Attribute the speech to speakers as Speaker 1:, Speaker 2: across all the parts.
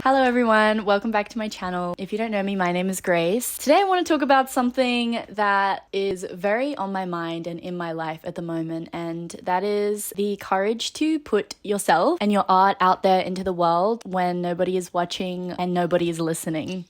Speaker 1: Hello everyone, welcome back to my channel. If you don't know me, my name is Grace. Today I want to talk about something that is very on my mind and in my life at the moment, and that is the courage to put yourself and your art out there into the world when nobody is watching and nobody is listening.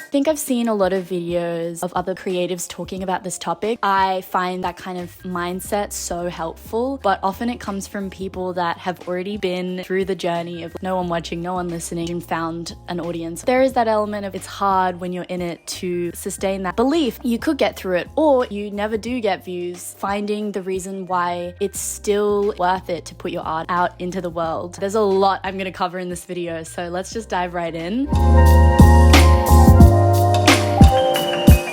Speaker 1: I think I've seen a lot of videos of other creatives talking about this topic. I find that kind of mindset so helpful, but often it comes from people that have already been through the journey of no one watching, no one listening, and found an audience. There is that element of it's hard when you're in it to sustain that belief. You could get through it, or you never do get views. Finding the reason why it's still worth it to put your art out into the world. There's a lot I'm gonna cover in this video, so let's just dive right in.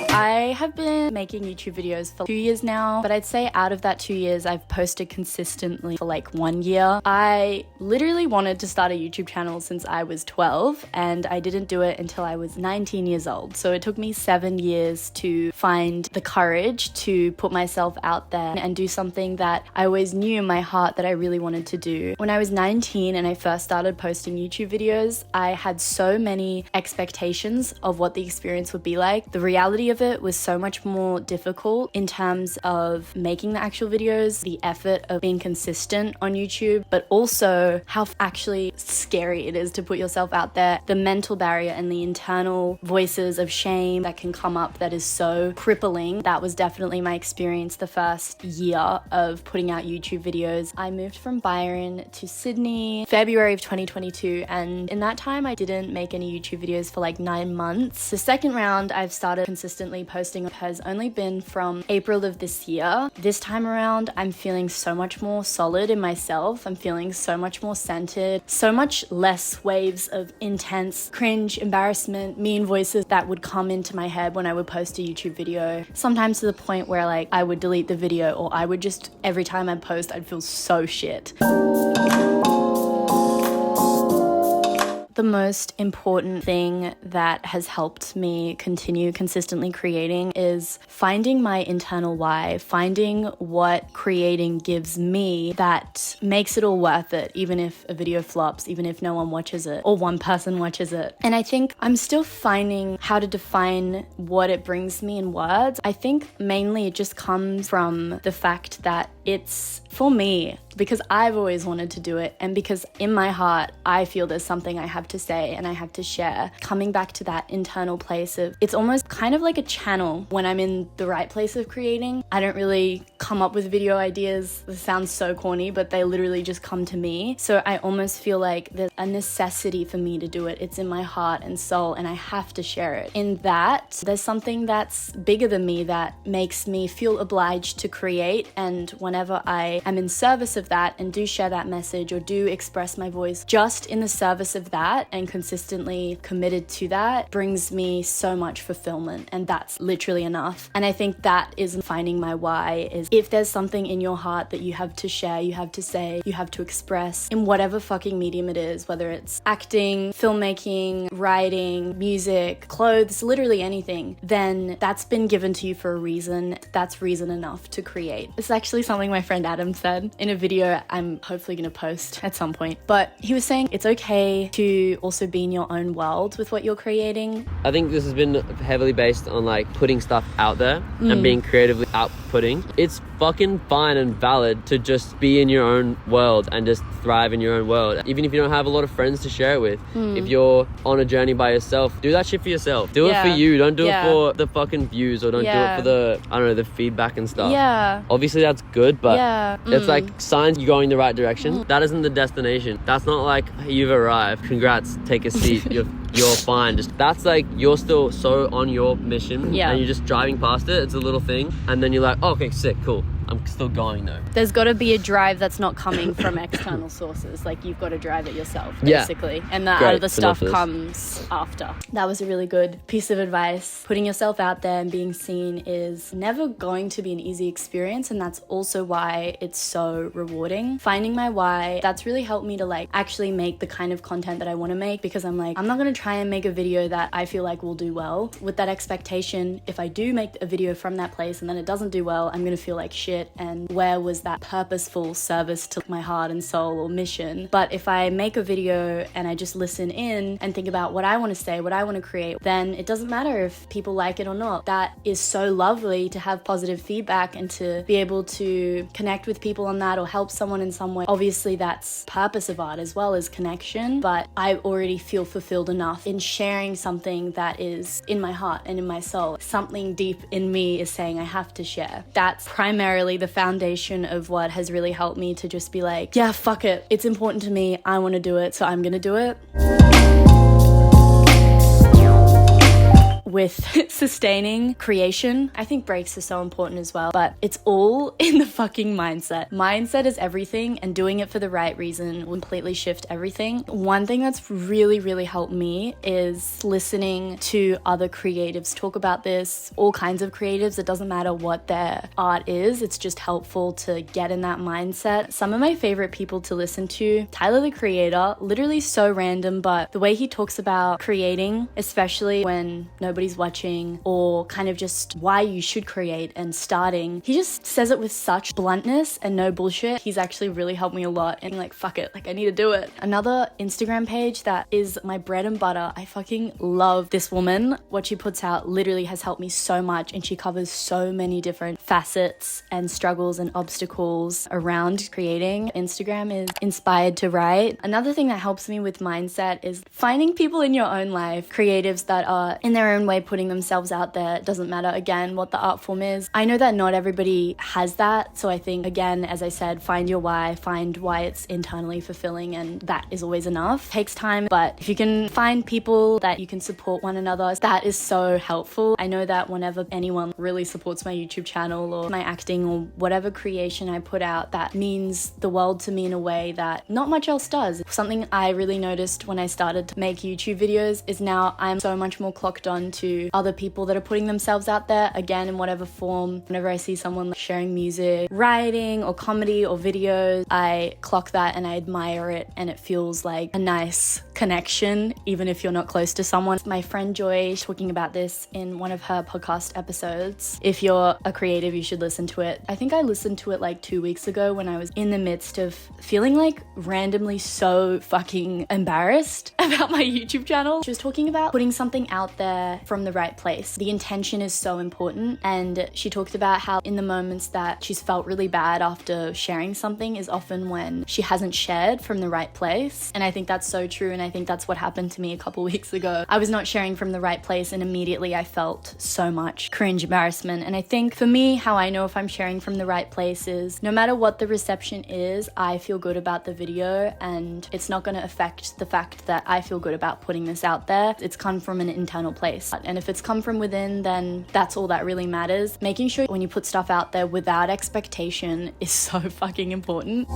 Speaker 1: I have been making YouTube videos for 2 years now, but I'd say out of that 2 years, I've posted consistently for like 1 year. I literally wanted to start a YouTube channel since I was 12, and I didn't do it until I was 19 years old. So it took me 7 years to find the courage to put myself out there and do something that I always knew in my heart that I really wanted to do. When I was 19 and I first started posting YouTube videos, I had so many expectations of what the experience would be like. The reality of it was so much more difficult in terms of making the actual videos, the effort of being consistent on YouTube, but also how actually scary it is to put yourself out there, the mental barrier and the internal voices of shame that can come up that is so crippling. That was definitely my experience the first year of putting out YouTube videos. I moved from Byron to Sydney February of 2022, and in that time I didn't make any YouTube videos for like 9 months. The second round I've started consistently posting has only been from April of this year. This time around, I'm feeling so much more solid in myself. I'm feeling so much more centered, so much less waves of intense cringe, embarrassment, mean voices that would come into my head when I would post a YouTube video. Sometimes to the point where like I would delete the video, or I would just, every time I'd post, I'd feel so shit. The most important thing that has helped me continue consistently creating is finding my internal why, finding what creating gives me that makes it all worth it, even if a video flops, even if no one watches it or one person watches it. And I think I'm still finding how to define what it brings me in words. I think mainly it just comes from the fact that it's for me, because I've always wanted to do it, and because in my heart I feel there's something I have to say and I have to share. Coming back to that internal place of, it's almost kind of like a channel when I'm in the right place of creating. I don't really come up with video ideas. This sounds so corny, but they literally just come to me. So I almost feel like there's a necessity for me to do it. It's in my heart and soul, and I have to share it. In that, there's something that's bigger than me that makes me feel obliged to create, and whenever I am in service of that and do share that message or do express my voice just in the service of that and consistently committed to that, brings me so much fulfillment, and that's literally enough. And I think that is finding my why, is if there's something in your heart that you have to share, you have to say, you have to express in whatever fucking medium it is, whether it's acting, filmmaking, writing, music, clothes, literally anything, then that's been given to you for a reason. That's reason enough to create. It's actually something my friend Adam said in a video I'm hopefully gonna post at some point, but he was saying it's okay to also be in your own world with what you're creating.
Speaker 2: I think this has been heavily based on like putting stuff out there and being creatively outputting. It's fucking fine and valid to just be in your own world and just thrive in your own world, even if you don't have a lot of friends to share it with. If you're on a journey by yourself, do that shit for yourself. Do it for you. Don't do it for the fucking views, or don't do it for the, I don't know, the feedback and stuff. Obviously that's good, but it's like signs you're going the right direction. That isn't the destination. That's not like you've arrived, congrats, take a seat, you're fine. Just that's like you're still so on your mission and you're just driving past it. It's a little thing, and then you're like, oh, okay, sick, cool. I'm still going though.
Speaker 1: There's got to be a drive that's not coming from external sources. Like, you've got to drive it yourself,
Speaker 2: Yeah.
Speaker 1: basically. And that
Speaker 2: Great
Speaker 1: other stuff
Speaker 2: synopsis.
Speaker 1: comes after. That was a really good piece of advice. Putting yourself out there and being seen is never going to be an easy experience, and that's also why it's so rewarding. Finding my why, that's really helped me to like actually make the kind of content that I want to make, because I'm like, I'm not going to try and make a video that I feel like will do well with that expectation. If I do make a video from that place and then it doesn't do well, I'm going to feel like shit, and where was that purposeful service to my heart and soul or mission? But if I make a video and I just listen in and think about what I want to say, what I want to create, then it doesn't matter if people like it or not. That is so lovely to have positive feedback and to be able to connect with people on that or help someone in some way. Obviously that's purpose of art as well as connection, but I already feel fulfilled enough in sharing something that is in my heart and in my soul. Something deep in me is saying I have to share. That's primarily the foundation of what has really helped me to just be like, yeah, fuck it. It's important to me. I want to do it, so I'm going to do it. With sustaining creation, I think breaks are so important as well, but it's all in the fucking mindset. Mindset is everything, and doing it for the right reason will completely shift everything. One thing that's really, really helped me is listening to other creatives talk about this, all kinds of creatives. It doesn't matter what their art is, it's just helpful to get in that mindset. Some of my favorite people to listen to, Tyler the Creator, literally so random, but the way he talks about creating, especially when nobody's watching, or kind of just why you should create and starting, he just says it with such bluntness and no bullshit. He's actually really helped me a lot, and like, fuck it, like I need to do it. Another Instagram page that is my bread and butter, I fucking love this woman. What she puts out literally has helped me so much, and she covers so many different facets and struggles and obstacles around creating. Instagram is Inspired to Write. Another thing that helps me with mindset is finding people in your own life, creatives that are in their own way putting themselves out there. It doesn't matter, again, what the art form is. I know that not everybody has that, so I think, again, as I said, find your why, find why it's internally fulfilling, and that is always enough. It takes time, but if you can find people that you can support one another, that is so helpful. I know that whenever anyone really supports my YouTube channel or my acting or whatever creation I put out, that means the world to me in a way that not much else does. Something I really noticed when I started to make YouTube videos is now I'm so much more clocked on to other people that are putting themselves out there, again, in whatever form. Whenever I see someone sharing music, writing, or comedy or videos, I clock that and I admire it, and it feels like a nice connection, even if you're not close to someone. My friend Joy talking about this in one of her podcast episodes. If you're a creative, you should listen to it. I think I listened to it like 2 weeks ago when I was in the midst of feeling like randomly so fucking embarrassed about my YouTube channel. She was talking about putting something out there from the right place. The intention is so important, and she talked about how in the moments that she's felt really bad after sharing something is often when she hasn't shared from the right place. And I think that's so true, and I think that's what happened to me a couple weeks ago. I was not sharing from the right place, and immediately I felt so much cringe, embarrassment. And I think for me, how I know if I'm sharing from the right place is no matter what the reception is, I feel good about the video, and it's not going to affect the fact that I feel good about putting this out there. It's come from an internal place, and if it's come from within, then that's all that really matters. Making sure when you put stuff out there without expectation is so fucking important.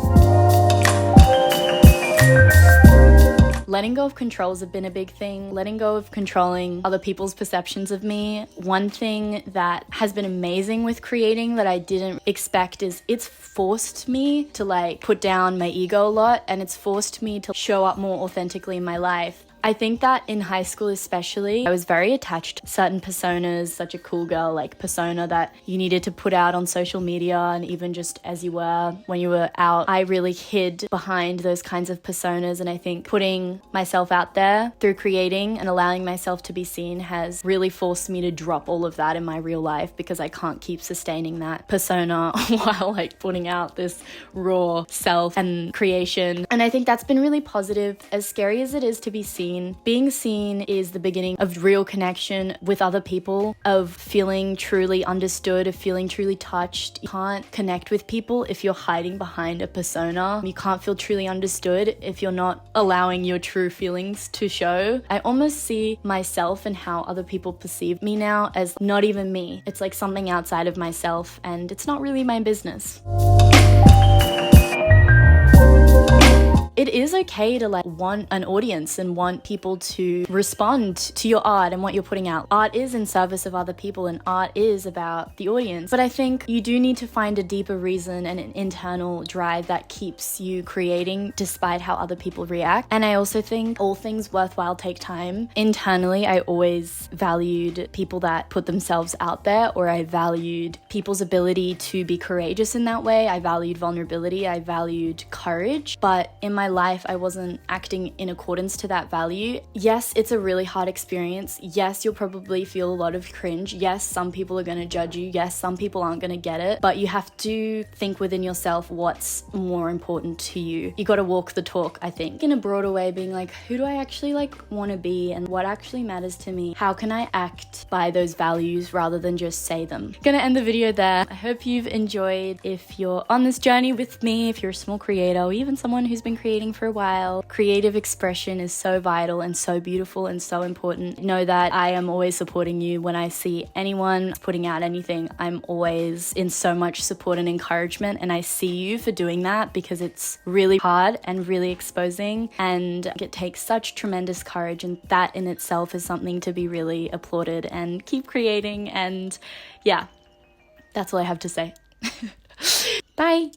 Speaker 1: Letting go of controls have been a big thing. Letting go of controlling other people's perceptions of me. One thing that has been amazing with creating that I didn't expect is it's forced me to like put down my ego a lot, and it's forced me to show up more authentically in my life. I think that in high school especially, I was very attached to certain personas, such a cool girl like persona that you needed to put out on social media, and even just as you were when you were out, I really hid behind those kinds of personas. And I think putting myself out there through creating and allowing myself to be seen has really forced me to drop all of that in my real life, because I can't keep sustaining that persona while like putting out this raw self and creation. And I think that's been really positive. As scary as it is to be seen seen. Being seen is the beginning of real connection with other people, of feeling truly understood, of feeling truly touched. You can't connect with people if you're hiding behind a persona. You can't feel truly understood if you're not allowing your true feelings to show. I almost see myself and how other people perceive me now as not even me. It's like something outside of myself, and it's not really my business. It is okay to like want an audience and want people to respond to your art and what you're putting out. Art is in service of other people, and art is about the audience. But I think you do need to find a deeper reason and an internal drive that keeps you creating despite how other people react. And I also think all things worthwhile take time. Internally, I always valued people that put themselves out there, or I valued people's ability to be courageous in that way. I valued vulnerability. I valued courage. But in my life, I wasn't acting in accordance to that value. Yes, it's a really hard experience. Yes, you'll probably feel a lot of cringe. Yes, some people are going to judge you. Yes, some people aren't going to get it. But you have to think within yourself what's more important to you. You got to walk the talk, I think, in a broader way, being like, who do I actually want to be, and what actually matters to me? How can I act by those values rather than just say them? Gonna end the video there. I hope you've enjoyed. If you're on this journey with me, if you're a small creator, or even someone who's been creating for a while, creative expression is so vital and so beautiful and so important. Know that I am always supporting you. When I see anyone putting out anything, I'm always in so much support and encouragement, and I see you for doing that, because it's really hard and really exposing, and it takes such tremendous courage, and that in itself is something to be really applauded. And keep creating, and yeah, that's all I have to say. Bye.